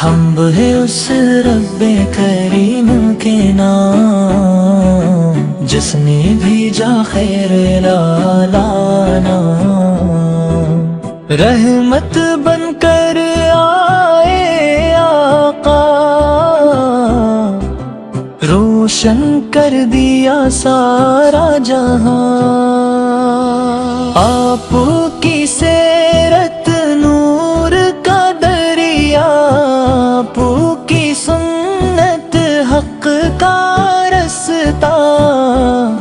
حمد ہے اس رب کریم کے نام جس نے بھیجا خیر لانا، رحمت بن کر آئے آقا، روشن کر دیا سارا جہاں۔ آپ کی سیرت نور کا دریا، آپ کی سنت حق کا رستہ،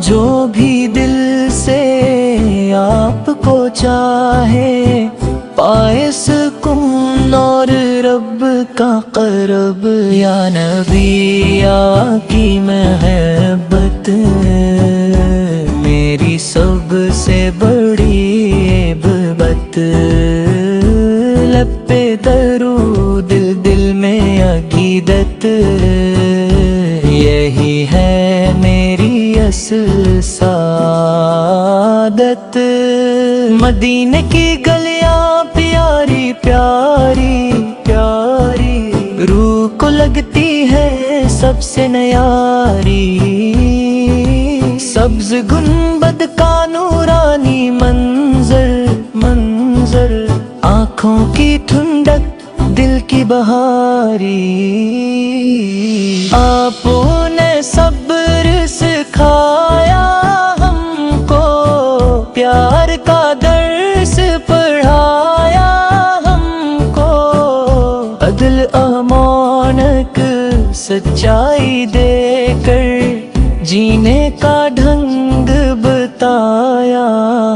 جو بھی دل سے آپ کو چاہے پائے سکون اور رب کا قرب۔ یا نبی کی محبت میری سب سے بڑی عبادت، لب پہ درود دل میں عقیدت، یہی ہے میری اصل سعادت۔ مدینے کی گلیاں پیاری پیاری پیاری، روح کو لگتی ہے سب سے نیاری، سبز گنبد کا نورانی منظر منظر، آنکھوں کی ٹھنڈک دل کی بہاری۔ آپ نے صبر سکھایا ہم کو، پیار کا درس پڑھایا ہم کو، عدل امانت سچائی دے کر جینے کا ڈھنگ بتایا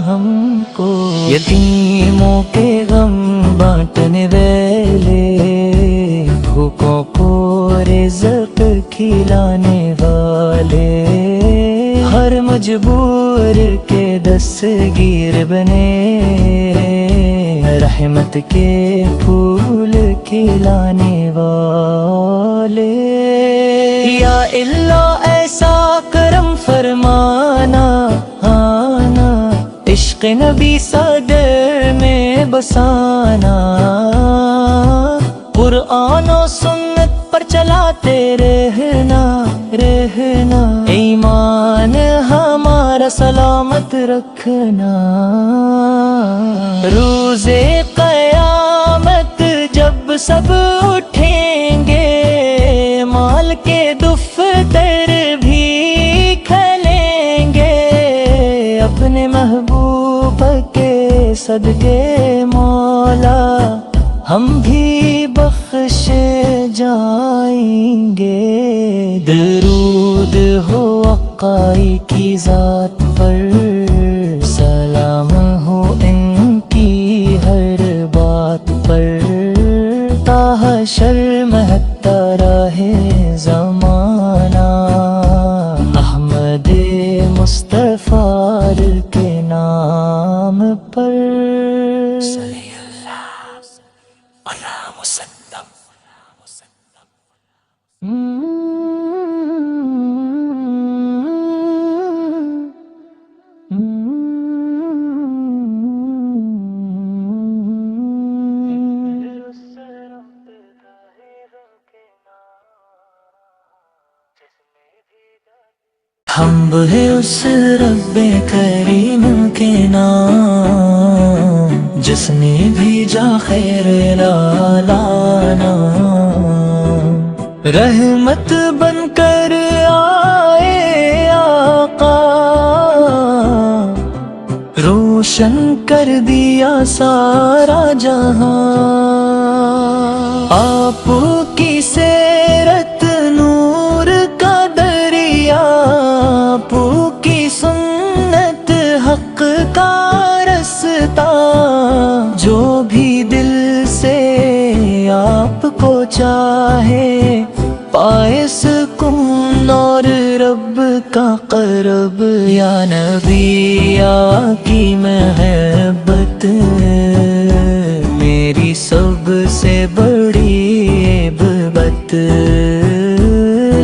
ہم کو، یتیموں کے غم بانٹنے والے، بھوکوں کو رزق کھلانے والے، ہر مجبور کے دستگیر بنے، رحمت کے پھول کھلانے والے۔ یا اللہ ایسا کرم فرمانا آنا، عشق نبی صدر میں بسانا، قرآن و سنت پر چلاتے رہنا رہنا، ایمان ہمارا سلامت رکھنا۔ روز قیامت جب سب اٹھیں گے، مال کے دفتر بھی کھلیں گے، اپنے محبوب کے صدقے مولا ہم بھی بخشے جائیں گے۔ درود ہو آقائی کی ذات پر، سلام ہو ان کی ہر بات پر، تا حشر مہکتا رہے زمانہ، احمد مصطفیٰ کے نام پر۔ صلی اللہ علیہ وسلم۔ حمد ہے اس رب کریم کے نام جس نے بھیجا خیر لانا، رحمت بن کر آئے آقا، روشن کر دیا سارا جہاں۔ آپ کی سیرت نور کا دریا، آپ کی سنت حق کا رستہ، جو بھی دل سے آپ کو چاہے پائے سکون اور رب کا قرب۔ یا نبی کی محبت میری سب سے بڑی عبادت،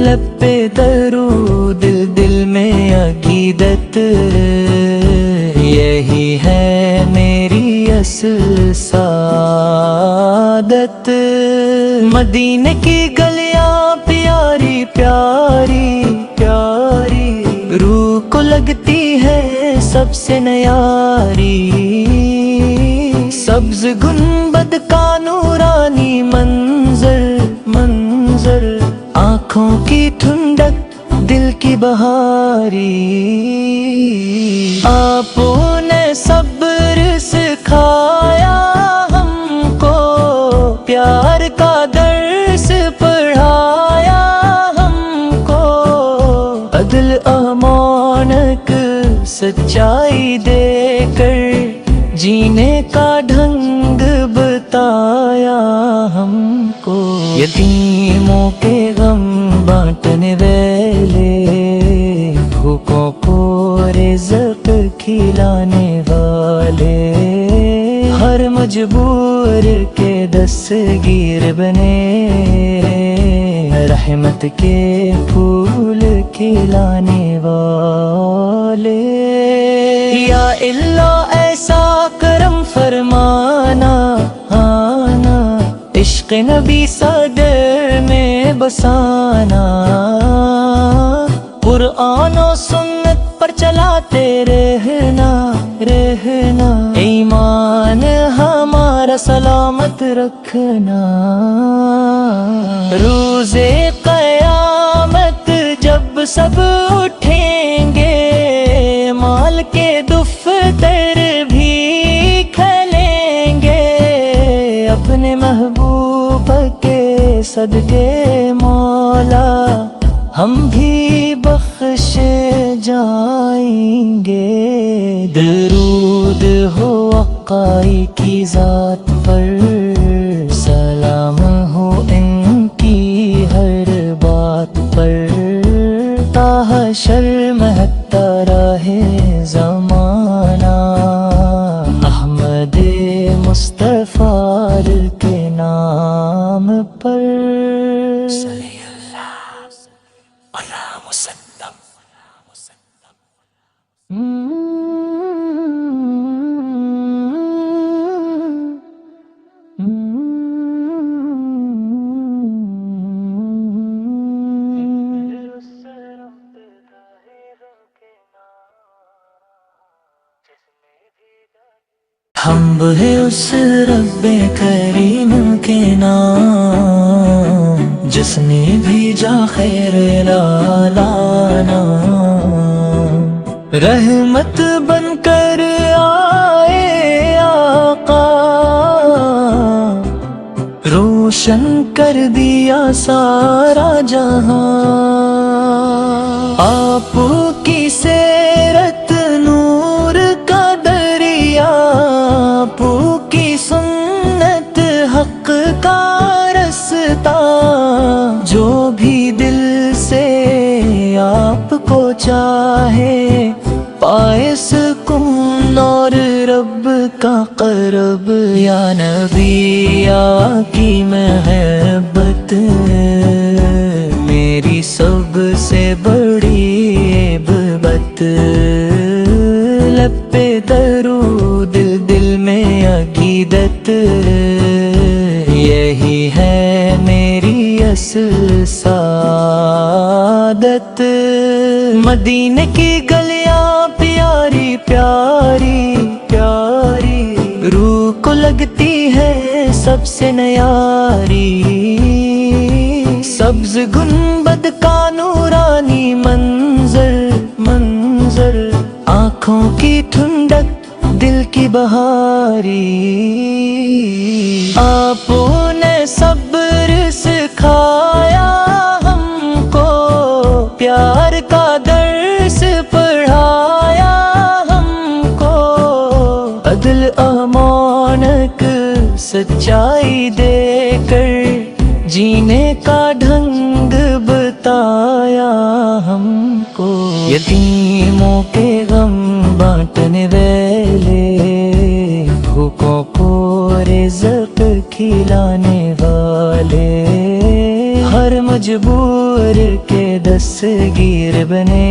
لب پہ درود دل میں عقیدت، یہی ہے میری اصل سعادت۔ سعادت مدینے کی گلیاں پیاری پیاری پیاری روح کو لگتی ہے سب سے نیاری سبز گنبد کا نورانی منظر منظر آنکھوں کی ٹھنڈک دل کی بہاری آپ نے صبر سکھایا ہم کو پیار کا درس پڑھایا ہم کو عدل امانت سچائی دے کر جینے کا ڈھنگ بتایا ہم کو یتیموں کے غم بانٹنے والے بھوکوں کو رزق کھلانے والے ہر مجبور کے دستگیر بنے رحمت کے پھول کھلانے والے یا اللہ ایسا کرم فرمانا آنا عشق نبی صدر میں بسانا قرآن و سنت پر چلاتے رہنا رہنا ایمان ہمارا سلامت رکھنا روز قیامت جب سب اٹھیں گے مال کے دفتر بھی کھلیں گے اپنے محبوب کے صدقے مولا ہم بھی بخشے جائیں گے درود ہو آقائی کی ذات پر سلام ہو ان کی ہر بات پر تا حشر مہکتا رہے زمانہ احمد مصطفیٰ کے نام پر صلی اللہ علیہ وسلم حمد ہے اس رب کریم کے نام جس نے بھیجا خیر لانا رحمت بن کر آئے آقا روشن کر دیا سارا جہاں آپ کی سیرت نور کا دریا آپ کی سنت حق کا رستہ جو بھی دل سے آپ کو چاہے پائے سکون اور رب کا قرب یا نبی کی محبت میری سب سے بڑی عبادت لب پہ درود دل میں عقیدت یہی ہے میری اصل سعادت مدینے کی گلیاں پیاری پیاری پیاری روح کو لگتی ہے سب سے نیاری سبز گنبد کا نورانی منظر منظر آنکھوں کی ٹھنڈک دل کی بہاری آپ نے صبر سکھایا ہم کو پیار کا درس پڑھایا ہم کو عدل امانت سچائی دے کر جینے کا ڈھنگ بتایا ہم کو یتیموں کے غم بانٹنے والے بھوکوں کو رزق کھلانے والے ہر مجبور کے دستگیر بنے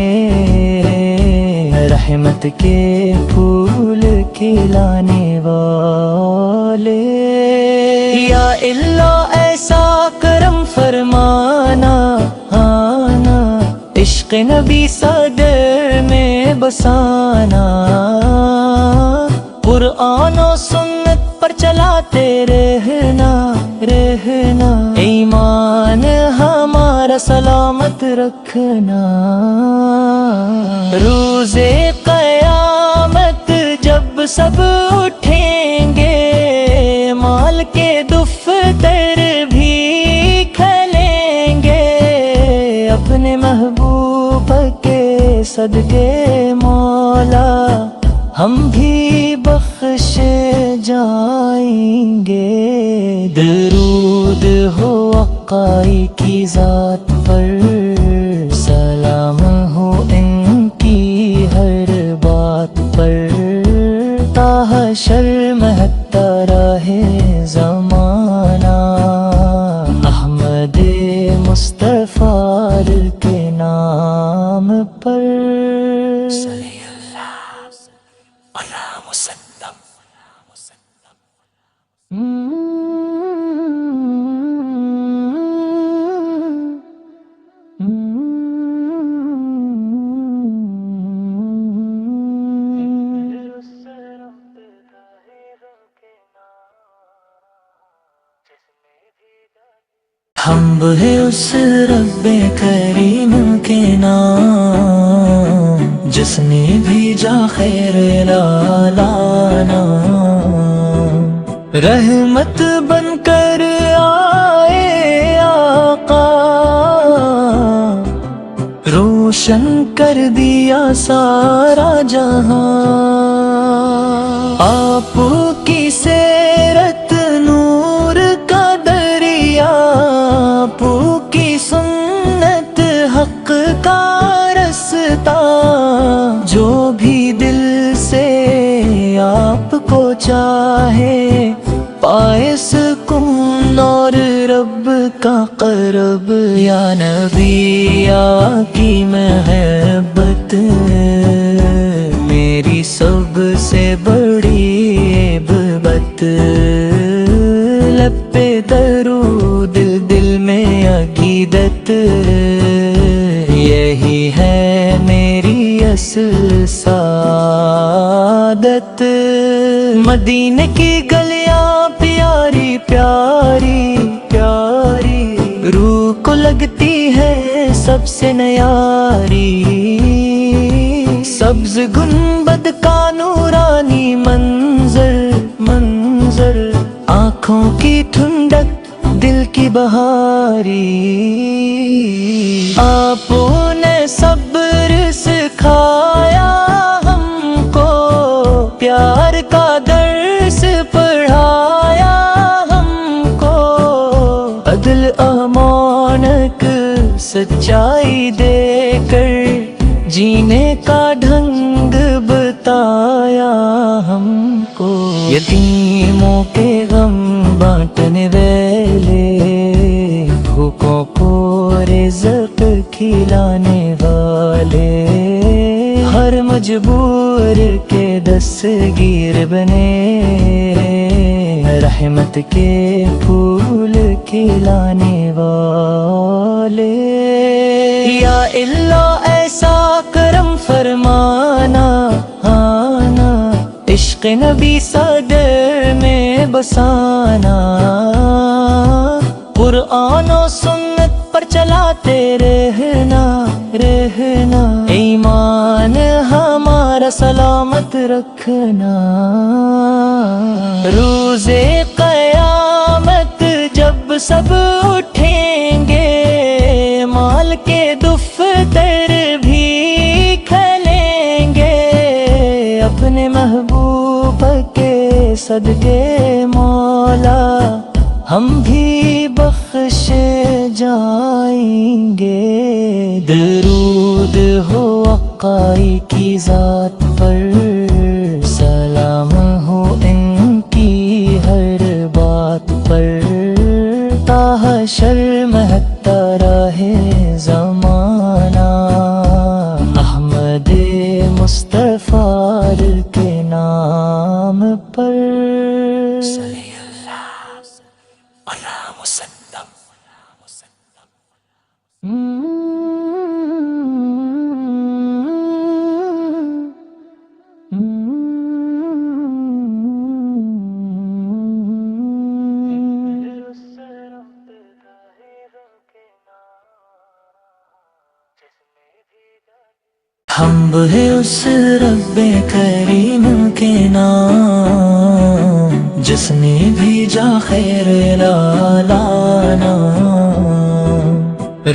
رحمت کے پھول کھلانے والے، یا اللہ ایسا کرم فرمانا، آنا عشق نبی صدر میں بسانا، قرآن و سنت پر چلاتے رہنا، رہنا ایمان ہمارا سلامت رکھنا، روز قیامت جب سب اٹھیں گے، مال کے دفتر بھی کھلیں گے، اپنے محبوب کے صدقے مولا ہم بھی بخشے جائیں گے، درود ہو آقائی کی ذات پر، سلام ہو ان کی ہر بات پر، تا حشر مہکتا رہے زمانہ، احمد مصطفیٰ کے نام پر صلی اللہ وسلم۔ حمد ہے اس رب کریم کے نام، جس نے بھیجا خیر لانا، رحمت بن کر آئے آقا، روشن کر دیا سارا جہاں، آپ کی سیرت نور کا دریا، آپ کی سنت حق کا رستہ، جو بھی دل سے آپ کو چاہے پائے سکون اور رب کا قرب، یا نبی یا کی محبت میری سب سے بڑی عبادت، لب پہ درود دل میں عقیدت، یہی ہے میری اصل سعادت، مدینے کی گلیاں پیاری پیاری پیاری، روح کو لگتی ہے سب سے نیاری، سبز گنبد کا نورانی منظر منظر، آنکھوں کی ٹھنڈک دل کی بہاری، آپ نے صبر سکھایا ہم کو، پیار کا درس پڑھایا ہم کو، عدل امانت سچائی دے کر جینے کا ڈھنگ بتایا ہم کو، یتیموں کے غم بانٹنے والے، بھوکوں کو رزق کھلانے والے، ہر مجبور کے دستگیر بنے، رحمت کے پھول کھلانے والے، یا اللہ ایسا کرم فرمانا، آنا عشق نبی صدر میں بسانا، قرآن و سنت پر چلاتے رہنا، رہنا ایمان ہمارا سلامت رکھنا، روز قیامت جب سب اٹھیں گے، مال کے دفتر بھی کھلیں گے، اپنے محبوب کے صدقے مولا ہم بھی بخشے جائیں گے، درود ہو آقائی کی ذات پر، سلام ہو ان کی ہر بات پر، تا حشر مہکتا رہے زمانہ، احمد مصطفیٰ کے نام پر صلی اللہ علیہ وسلم۔ حمد ہے اس رب کریم کے نام جس نے بھیجا خیر لانا،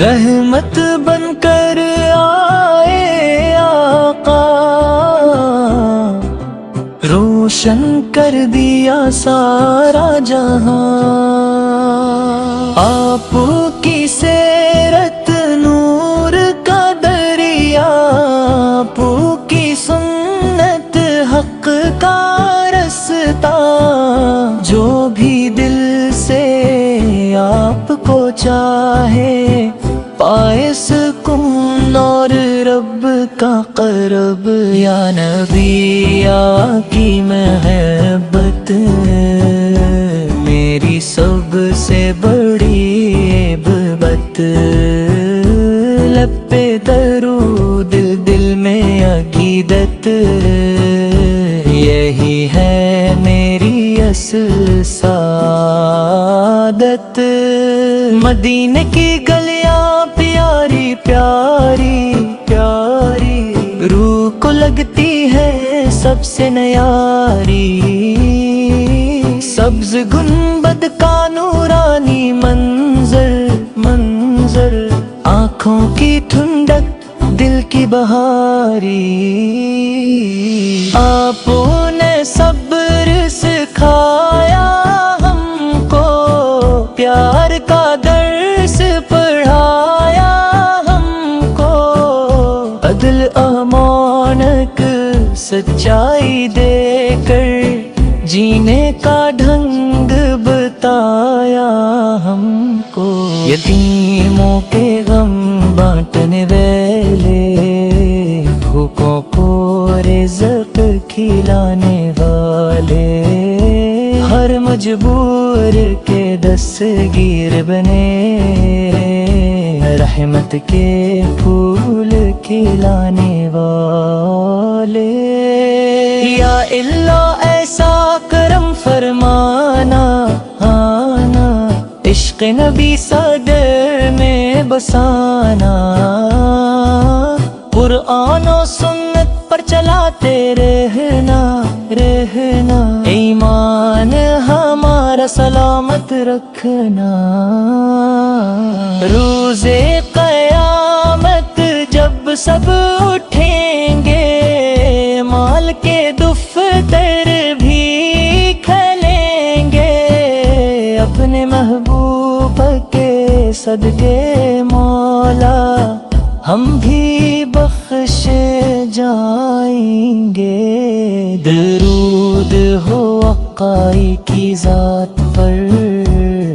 رحمت بن کر آئے آقا، روشن کر دیا سارا جہاں۔ آپ کی سیرت نور کا دریا، آپ کی سنت حق کا رستہ، جو بھی دل سے آپ کو چاہے پائے سکون اور رب کا قرب۔ یا نبی کی محبت میری سب سے بڑی عبادت، لب پہ درود دل میں عقیدت، یہی ہے میری اصل سعادت۔ مدینے کی گلیاں پیاری پیاری پیاری، روح کو لگتی ہے سب سے نیاری، سبز گنبد کا نورانی منظر منظر، آنکھوں کی ٹھنڈک دل کی بہاری۔ آپ نے صبر سکھایا ہم کو، پیار کا درس پڑھایا ہم کو، عدل امانت سچائی دے کر جینے کا ڈھنگ بتایا ہم کو، یتیموں کے غم بانٹنے والے، بھوکوں کو رزق کھلانے والے، ہر مجبور کے دستگیر بنے، رحمت کے پھول کھلانے والے۔ یا اللہ ایسا کرم فرمانا، آنا عشق نبی صدر میں بسانا، قرآن و سنت پر چلاتے رہنا رہنا، ایمان ہمارا سلامت رکھنا۔ روز قیامت جب سب اٹھیں گے، مال کے دفتر بھی کھلیں گے، اپنے محبوب کے صدقے مولا ہم بھی بخشے جائیں گے۔ درود ہو آقائی کی ذات پر،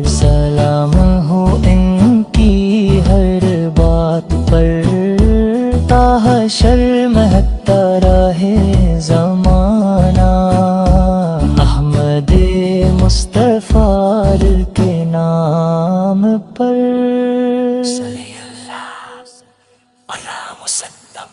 سلام ہو ان کی ہر بات پر، تا حشر مہکتا رہے زمانہ، احمد مصطفیٰ کے نام پر صلی اللہ علیہ وسلم۔